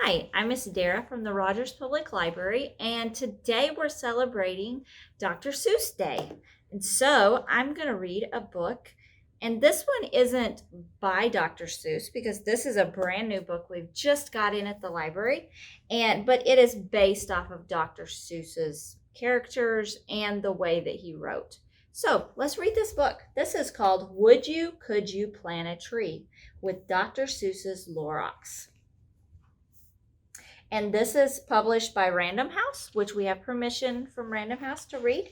Hi, I'm Miss Dara from the Rogers Public Library, and today we're celebrating Dr. Seuss Day. And so I'm going to read a book, and this one isn't by Dr. Seuss because this is a brand new book we've just got in at the library, but it is based off of Dr. Seuss's characters and the way that he wrote. So let's read this book. This is called Would You, Could You Plant a Tree with Dr. Seuss's Lorax. And this is published by Random House, which we have permission from Random House to read.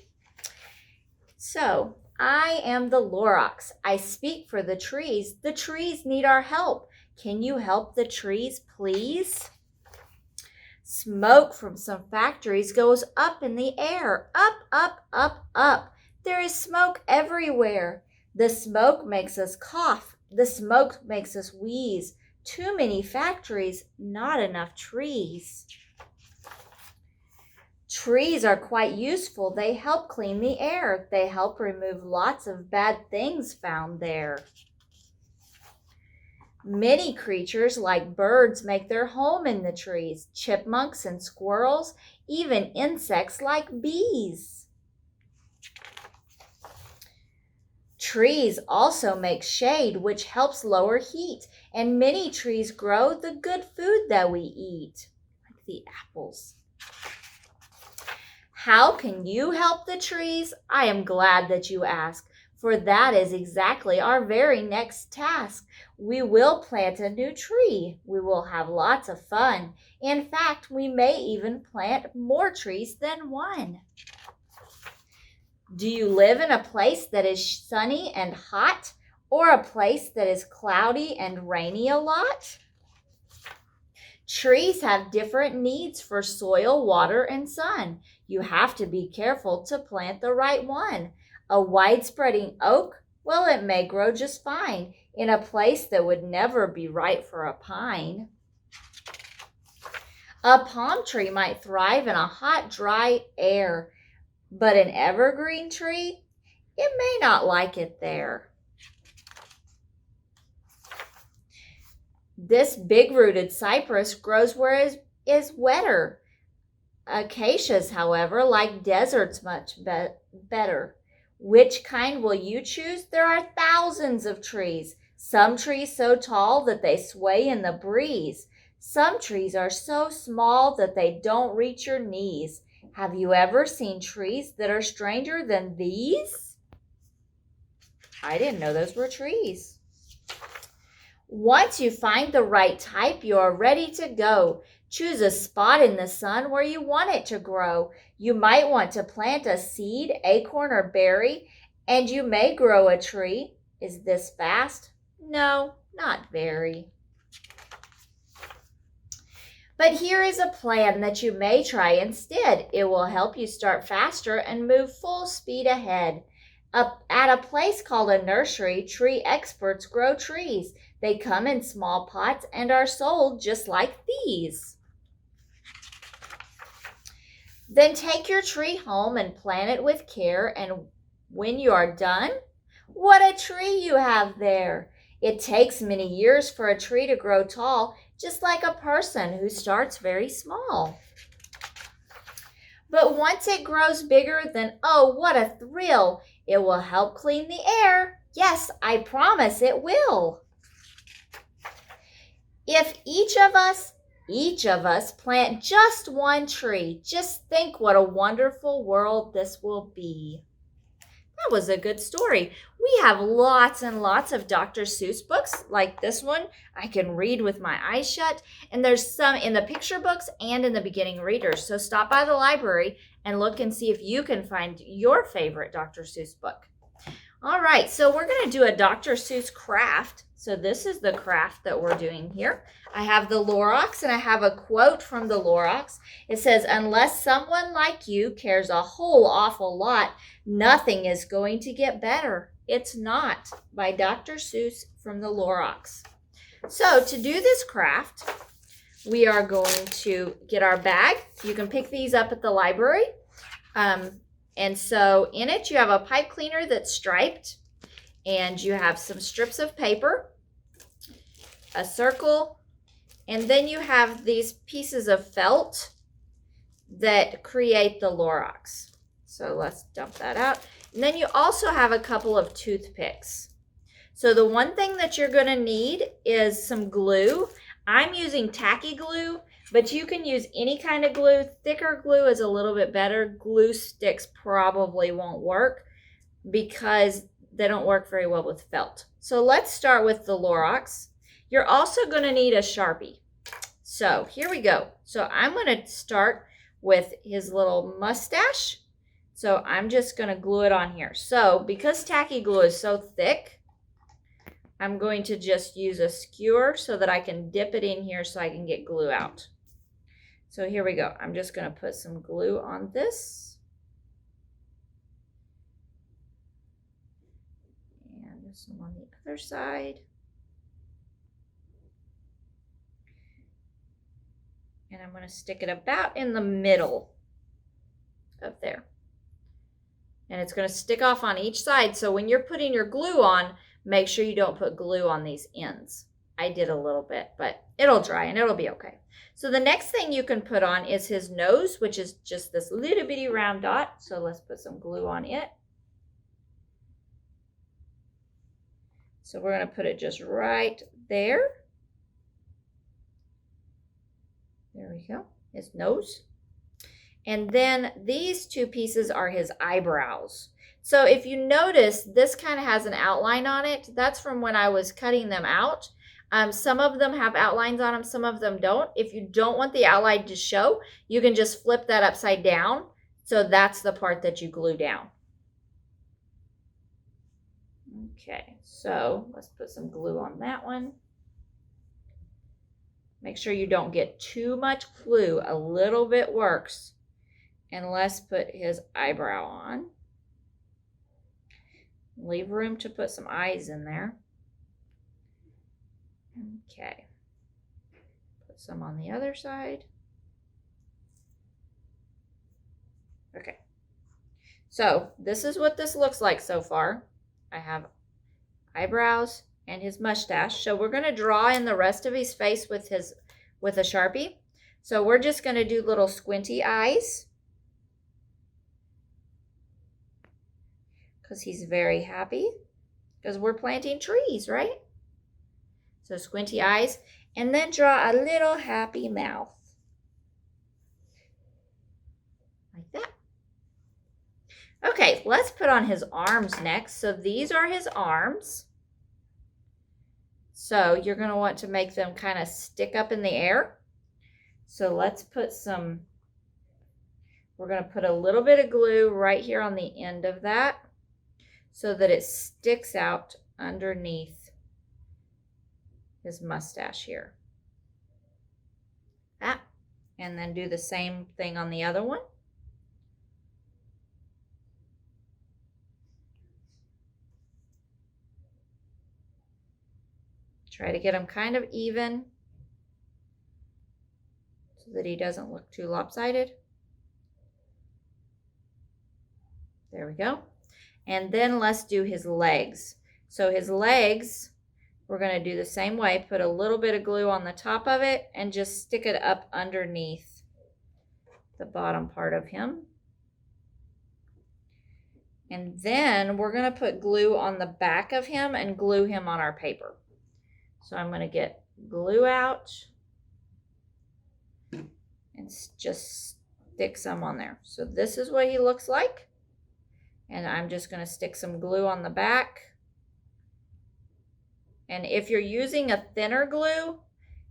So, I am the Lorax. I speak for the trees. The trees need our help. Can you help the trees, please? Smoke from some factories goes up in the air. Up, up, up, up. There is smoke everywhere. The smoke makes us cough. The smoke makes us wheeze. Too many factories, not enough trees. Trees are quite useful. They help clean the air. They help remove lots of bad things found there. Many creatures, like birds, make their home in the trees. Chipmunks and squirrels, even insects like bees. Trees also make shade, which helps lower heat, and many trees grow the good food that we eat, like the apples. How can you help the trees? I am glad that you ask, for that is exactly our very next task. We will plant a new tree. We will have lots of fun. In fact, we may even plant more trees than one. Do you live in a place that is sunny and hot, or a place that is cloudy and rainy a lot? Trees have different needs for soil, water, and sun. You have to be careful to plant the right one. A wide-spreading oak, well, it may grow just fine in a place that would never be right for a pine. A palm tree might thrive in a hot, dry air. But an evergreen tree, it may not like it there. This big-rooted cypress grows where it is wetter. Acacias, however, like deserts much better. Which kind will you choose? There are thousands of trees. Some trees so tall that they sway in the breeze. Some trees are so small that they don't reach your knees. Have you ever seen trees that are stranger than these? I didn't know those were trees. Once you find the right type, you are ready to go. Choose a spot in the sun where you want it to grow. You might want to plant a seed, acorn, or berry, and you may grow a tree. Is this fast? No, not very. But here is a plan that you may try instead. It will help you start faster and move full speed ahead. At a place called a nursery, tree experts grow trees. They come in small pots and are sold just like these. Then take your tree home and plant it with care, and when you are done, what a tree you have there! It takes many years for a tree to grow tall, just like a person who starts very small. But once it grows bigger, then oh, what a thrill! It will help clean the air. Yes, I promise it will. If each of us plant just one tree, just think what a wonderful world this will be. That was a good story. We have lots and lots of Dr. Seuss books like this one. I can read with my eyes shut. And there's some in the picture books and in the beginning readers. So stop by the library and look and see if you can find your favorite Dr. Seuss book. All right, so we're going to do a Dr. Seuss craft. So this is the craft that we're doing here. I have the Lorax, and I have a quote from the Lorax. It says, unless someone like you cares a whole awful lot, nothing is going to get better. It's not, by Dr. Seuss from the Lorax. So to do this craft, we are going to get our bag. You can pick these up at the library. And so in it, you have a pipe cleaner that's striped, and you have some strips of paper, a circle, And then you have these pieces of felt that create the Lorax. So let's dump that out. And then you also have a couple of toothpicks. So the one thing that you're going to need is some glue. I'm using tacky glue, but you can use any kind of glue. Thicker glue is a little bit better. Glue sticks probably won't work because they don't work very well with felt. So let's start with the Lorax. You're also going to need a Sharpie. So here we go. So I'm going to start with his little mustache. So I'm just going to glue it on here. So because tacky glue is so thick, I'm going to just use a skewer so that I can dip it in here so I can get glue out. So here we go. I'm just going to put some glue on this. And some on the other side. And I'm going to stick it about in the middle of there. And it's going to stick off on each side. So when you're putting your glue on, make sure you don't put glue on these ends. I did a little bit, but it'll dry and it'll be okay. So the next thing you can put on is his nose, which is just this little bitty round dot. So let's put some glue on it. So we're going to put it just right there. There we go, his nose. And then these two pieces are his eyebrows. So if you notice, this kind of has an outline on it. That's from when I was cutting them out. Some of them have outlines on them, some of them don't. If you don't want the outline to show, you can just flip that upside down. So that's the part that you glue down. Okay, so let's put some glue on that one. Make sure you don't get too much glue. A little bit works. And let's put his eyebrow on. Leave room to put some eyes in there. Okay. Put some on the other side. Okay. So this is what this looks like so far. I have eyebrows and his mustache. So we're going to draw in the rest of his face with a Sharpie. So we're just going to do little squinty eyes. Because he's very happy. Because we're planting trees, right? So squinty eyes. And then draw a little happy mouth. Like that. Okay, let's put on his arms next. So these are his arms. So you're going to want to make them kind of stick up in the air. So let's put some, we're going to put a little bit of glue right here on the end of that so that it sticks out underneath his mustache here. That. And then do the same thing on the other one. Try to get them kind of even so that he doesn't look too lopsided. There we go. And then let's do his legs. So his legs, we're going to do the same way. Put a little bit of glue on the top of it and just stick it up underneath the bottom part of him. And then we're going to put glue on the back of him and glue him on our paper. So I'm going to get glue out and just stick some on there. So this is what he looks like. And I'm just going to stick some glue on the back. And if you're using a thinner glue,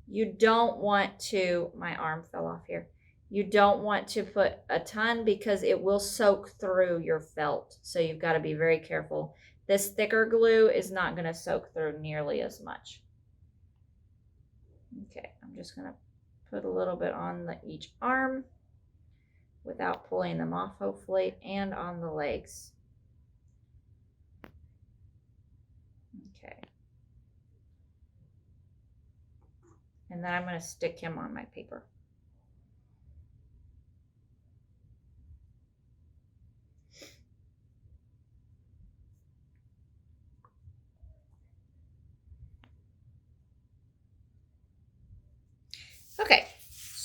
you don't want to, my arm fell off here. You don't want to put a ton because it will soak through your felt. So you've got to be very careful. This thicker glue is not going to soak through nearly as much. Okay, I'm just going to put a little bit on each arm without pulling them off, hopefully, and on the legs. Okay. And then I'm going to stick him on my paper.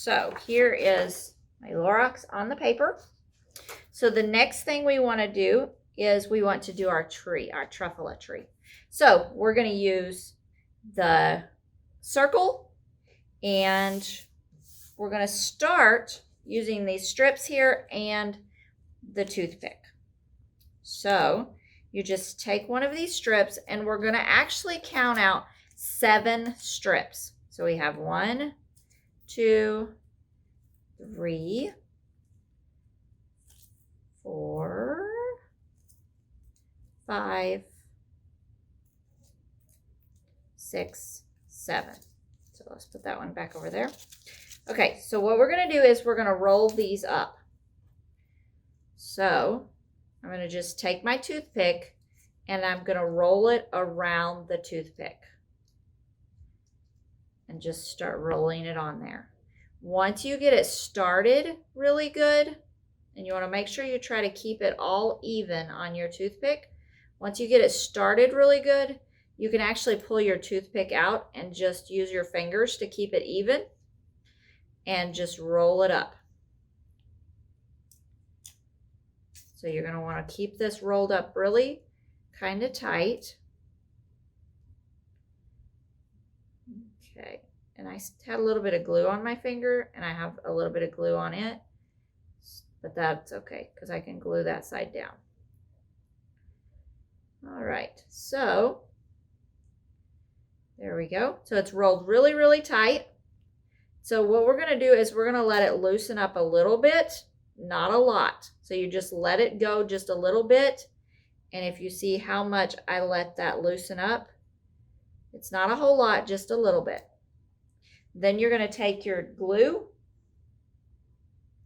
So here is my Lorax on the paper. So the next thing we want to do is we want to do our tree, our truffula tree. So we're going to use the circle, and we're going to start using these strips here and the toothpick. So you just take one of these strips, and we're going to actually count out 7 strips. So we have 1, 2, 3, 4, 5, 6, 7. So let's put that one back over there. Okay, so what we're going to do is we're going to roll these up. So I'm going to just take my toothpick and I'm going to roll it around the toothpick and just start rolling it on there. Once you get it started really good, and you want to make sure you try to keep it all even on your toothpick. Once you get it started really good, you can actually pull your toothpick out and just use your fingers to keep it even and just roll it up. So you're going to want to keep this rolled up really kind of tight. Okay, and I had a little bit of glue on my finger, and I have a little bit of glue on it, but that's okay because I can glue that side down. All right, so there we go. So it's rolled really, really tight. So what we're going to do is we're going to let it loosen up a little bit, not a lot. So you just let it go just a little bit. And if you see how much I let that loosen up, it's not a whole lot, just a little bit. Then you're going to take your glue,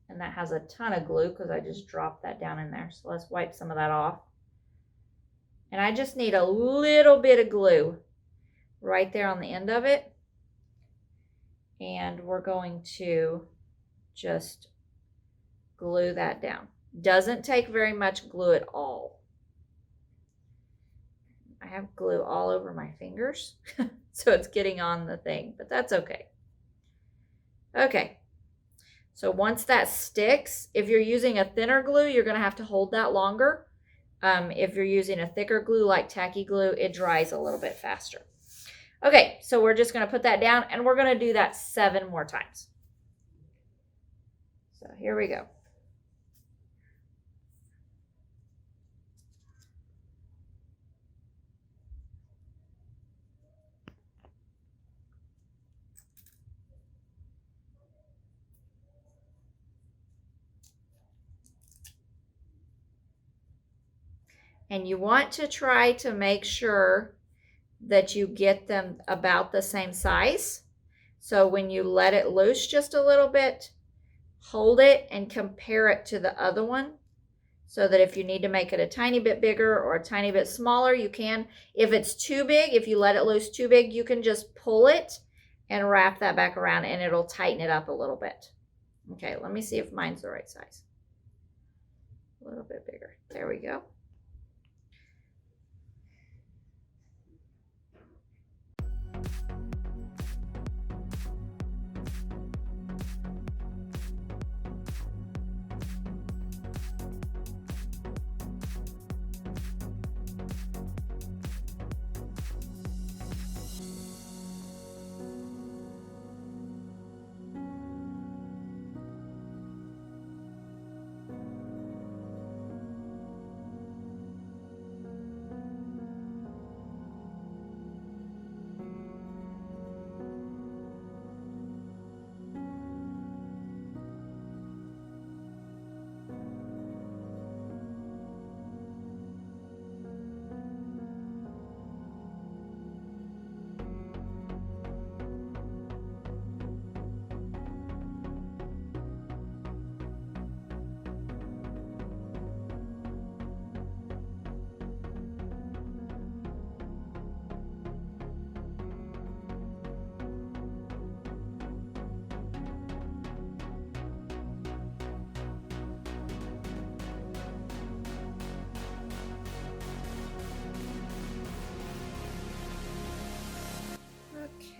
and that has a ton of glue because I just dropped that down in there. So let's wipe some of that off. And I just need a little bit of glue right there on the end of it. And we're going to just glue that down. Doesn't take very much glue at all. I have glue all over my fingers, so it's getting on the thing, but that's okay. Okay, so once that sticks, if you're using a thinner glue, you're going to have to hold that longer. If you're using a thicker glue like tacky glue, it dries a little bit faster. Okay, so we're just going to put that down, and we're going to do that 7 more times. So here we go. And you want to try to make sure that you get them about the same size. So when you let it loose just a little bit, hold it and compare it to the other one so that if you need to make it a tiny bit bigger or a tiny bit smaller, you can. If it's too big, if you let it loose too big, you can just pull it and wrap that back around and it'll tighten it up a little bit. Okay, let me see if mine's the right size. A little bit bigger. There we go.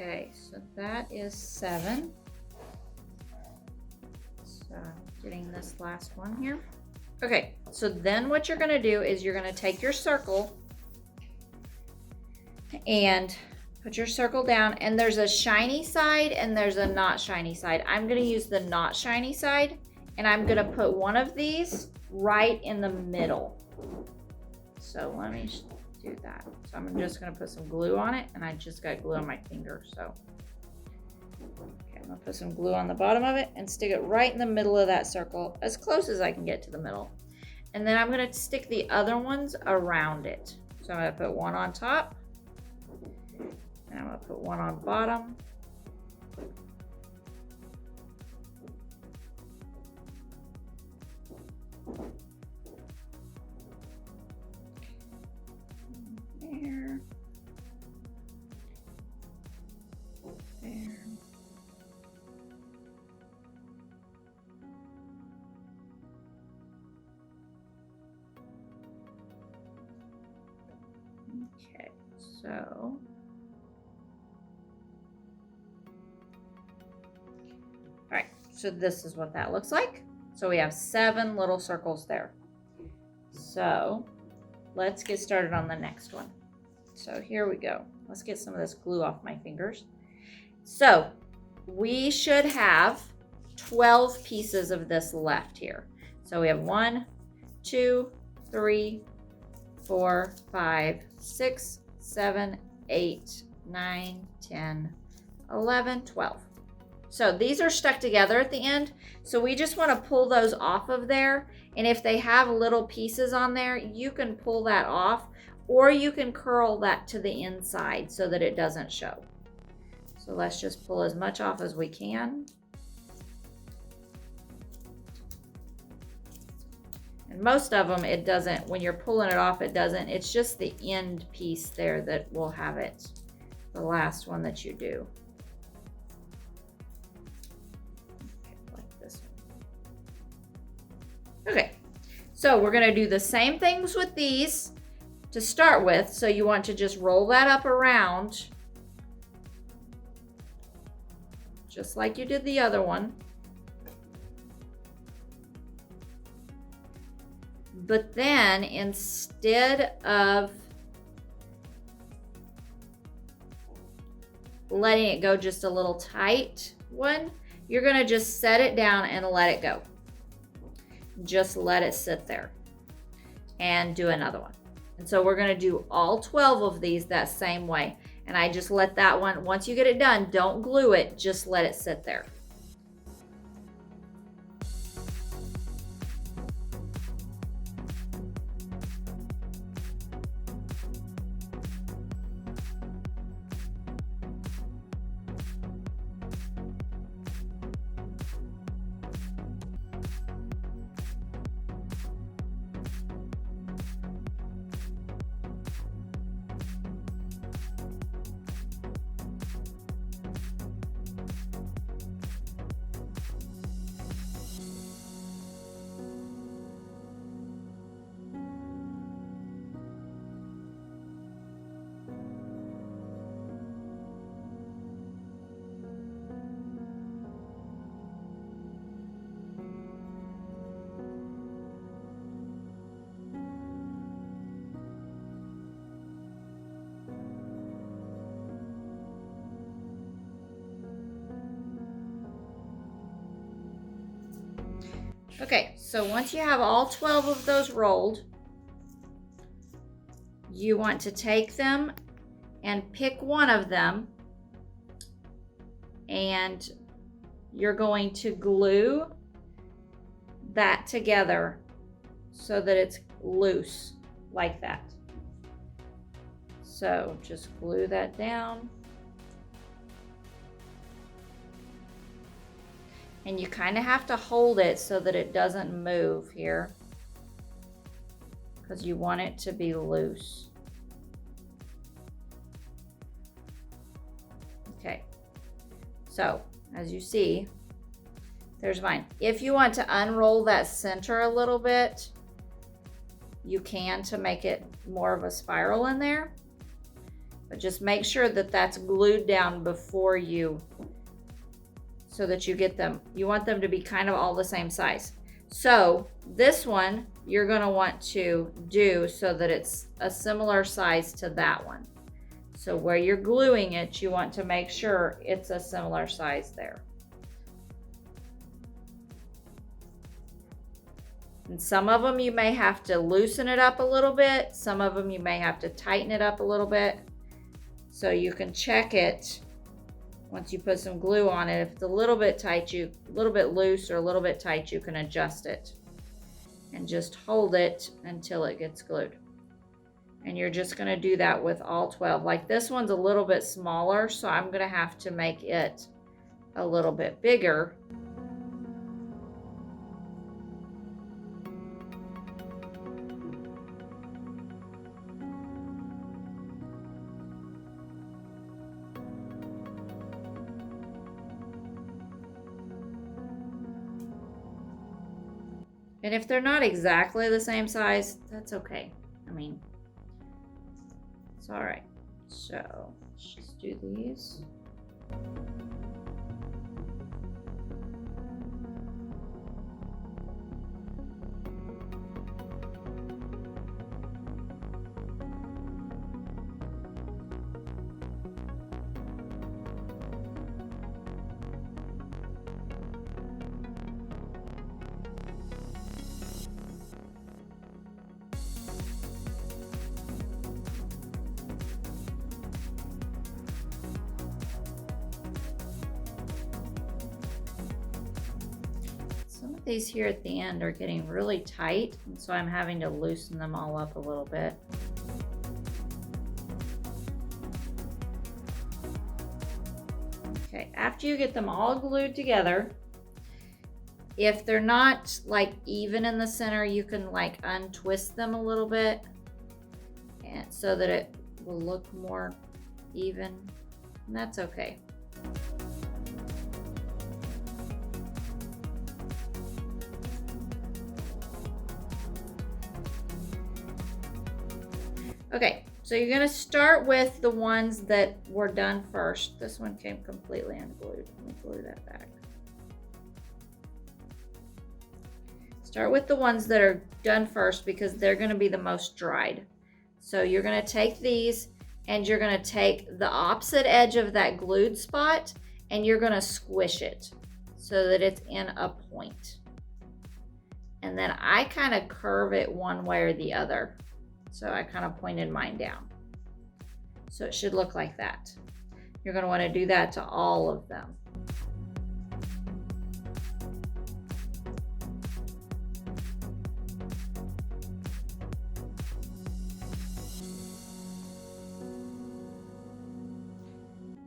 Okay, so that is 7. getting this last one here. Okay, so then what you're gonna do is you're gonna take your circle and put your circle down, and there's a shiny side and there's a not shiny side. I'm gonna use the not shiny side, and I'm gonna put one of these right in the middle. So let me do that. So I'm just gonna put some glue on it, and I just got glue on my finger, so. Okay, I'm gonna put some glue on the bottom of it and stick it right in the middle of that circle, as close as I can get to the middle. And then I'm gonna stick the other ones around it. So I'm gonna put one on top, and I'm gonna put one on bottom. There. There. Okay, so all right, so this is what that looks like. So we have 7 little circles there. So let's get started on the next one. So here we go. Let's get some of this glue off my fingers. So we should have 12 pieces of this left here. So we have 1, 2, 3, 4, 5, 6, 7, 8, 9, 10, 11, 12. So these are stuck together at the end. So we just want to pull those off of there. And if they have little pieces on there, you can pull that off, or you can curl that to the inside so that it doesn't show. So let's just pull as much off as we can. And most of them, it doesn't, when you're pulling it off, it doesn't. It's just the end piece there that will have it, the last one that you do. Okay, so we're gonna do the same things with these to start with. So you want to just roll that up around, just like you did the other one. But then instead of letting it go just a little tight one, you're gonna just set it down and let it go. Just let it sit there and do another one. And so we're going to do all 12 of these that same way. And I just let that one, once you get it done, don't glue it, just let it sit there. Okay, so once you have all 12 of those rolled, you want to take them and pick one of them, and you're going to glue that together so that it's loose like that. So just glue that down. And you kind of have to hold it so that it doesn't move here, because you want it to be loose. Okay, so as you see, there's mine. If you want to unroll that center a little bit, you can, to make it more of a spiral in there. But just make sure that that's glued down before you. so that you get them, you want them to be kind of all the same size. So this one you're going to want to do so that it's a similar size to that one. So where you're gluing it, you want to make sure it's a similar size there. And some of them you may have to loosen it up a little bit. Some of them you may have to tighten it up a little bit. So you can check it once you put some glue on it. If it's a little bit tight, a little bit loose or a little bit tight, you can adjust it. And just hold it until it gets glued. And you're just going to do that with all 12. Like this one's a little bit smaller, so I'm going to have to make it a little bit bigger. And if they're not exactly the same size, that's okay. I mean, it's all right. So let's just do these. These here at the end are getting really tight, and so I'm having to loosen them all up a little bit. Okay, after you get them all glued together, if they're not like even in the center, you can like untwist them a little bit, and so that it will look more even, and that's okay. Okay, so you're going to start with the ones that were done first. This one came completely unglued. Let me glue that back. Start with the ones that are done first because they're going to be the most dried. So you're going to take these and you're going to take the opposite edge of that glued spot and you're going to squish it so that it's in a point. And then I kind of curve it one way or the other. So I kind of pointed mine down. So it should look like that. You're going to want to do that to all of them.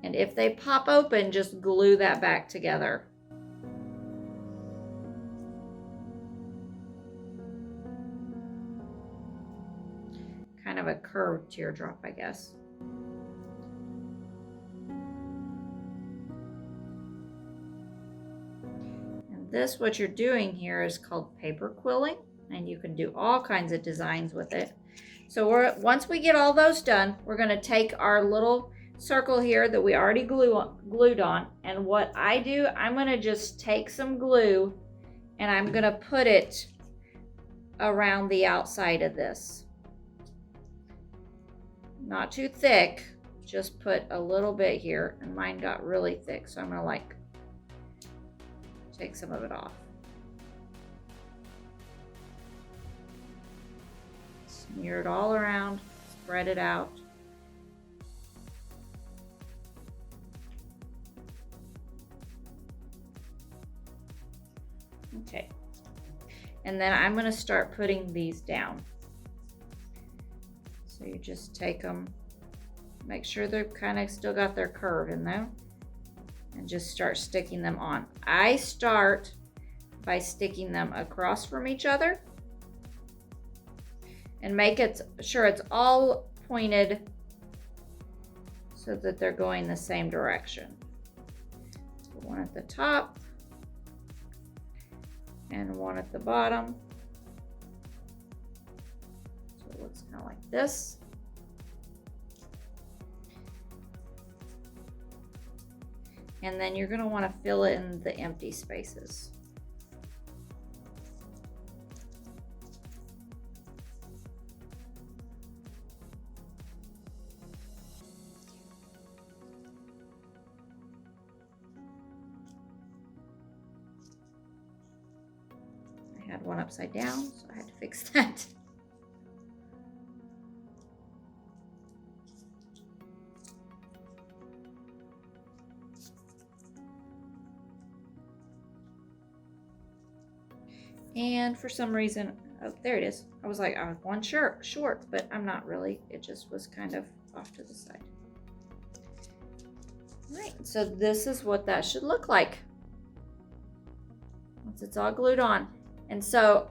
And if they pop open, just glue that back together. Kind of a curved teardrop, I guess. And this, what you're doing here is called paper quilling, and you can do all kinds of designs with it. So once we get all those done, we're going to take our little circle here that we already glued on, and what I do, I'm going to just take some glue and I'm going to put it around the outside of this. Not too thick, just put a little bit here, and mine got really thick, so I'm gonna like take some of it off. Smear it all around, spread it out. Okay, and then I'm gonna start putting these down. So you just take them, make sure they're kind of still got their curve in there, and just start sticking them on. I start by sticking them across from each other and make it sure it's all pointed so that they're going the same direction. So one at the top and one at the bottom. So it looks kind of like this. And then you're going to want to fill it in the empty spaces. I had one upside down, so I had to fix that. And for some reason, oh, there it is. I was like, I was one short, but I'm not really. It just was kind of off to the side. All right, so this is what that should look like once it's all glued on. And so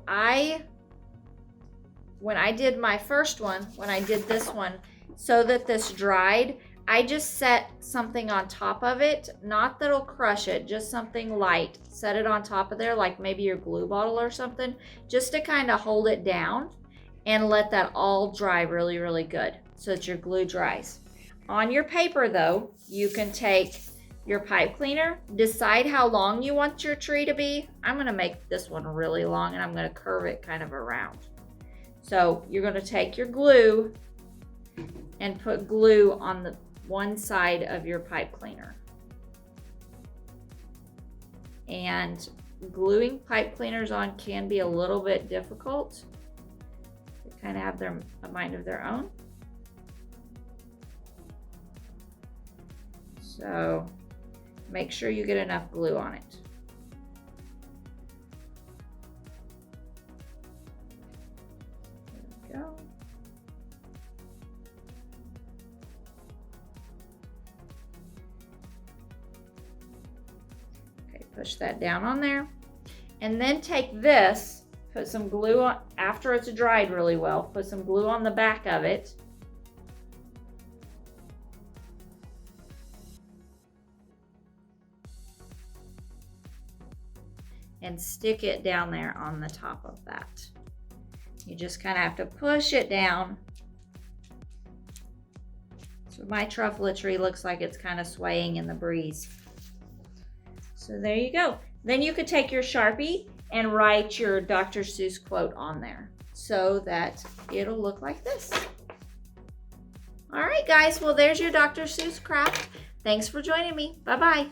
when I did my first one, when I did this one, so that this dried, I just set something on top of it, not that'll crush it, just something light. Set it on top of there, like maybe your glue bottle or something, just to kind of hold it down and let that all dry really, really good so that your glue dries. On your paper though, you can take your pipe cleaner, decide how long you want your tree to be. I'm gonna make this one really long and I'm gonna curve it kind of around. So you're gonna take your glue and put glue on the one side of your pipe cleaner. And gluing pipe cleaners on can be a little bit difficult. They kind of have a mind of their own. So make sure you get enough glue on it. There we go. Push that down on there, and then take this, put some glue on after it's dried really well, put some glue on the back of it, and stick it down there on the top of that. You just kind of have to push it down. So my truffle tree looks like it's kind of swaying in the breeze. So there you go. Then you could take your Sharpie and write your Dr. Seuss quote on there so that it'll look like this. All right, guys. Well, there's your Dr. Seuss craft. Thanks for joining me. Bye-bye.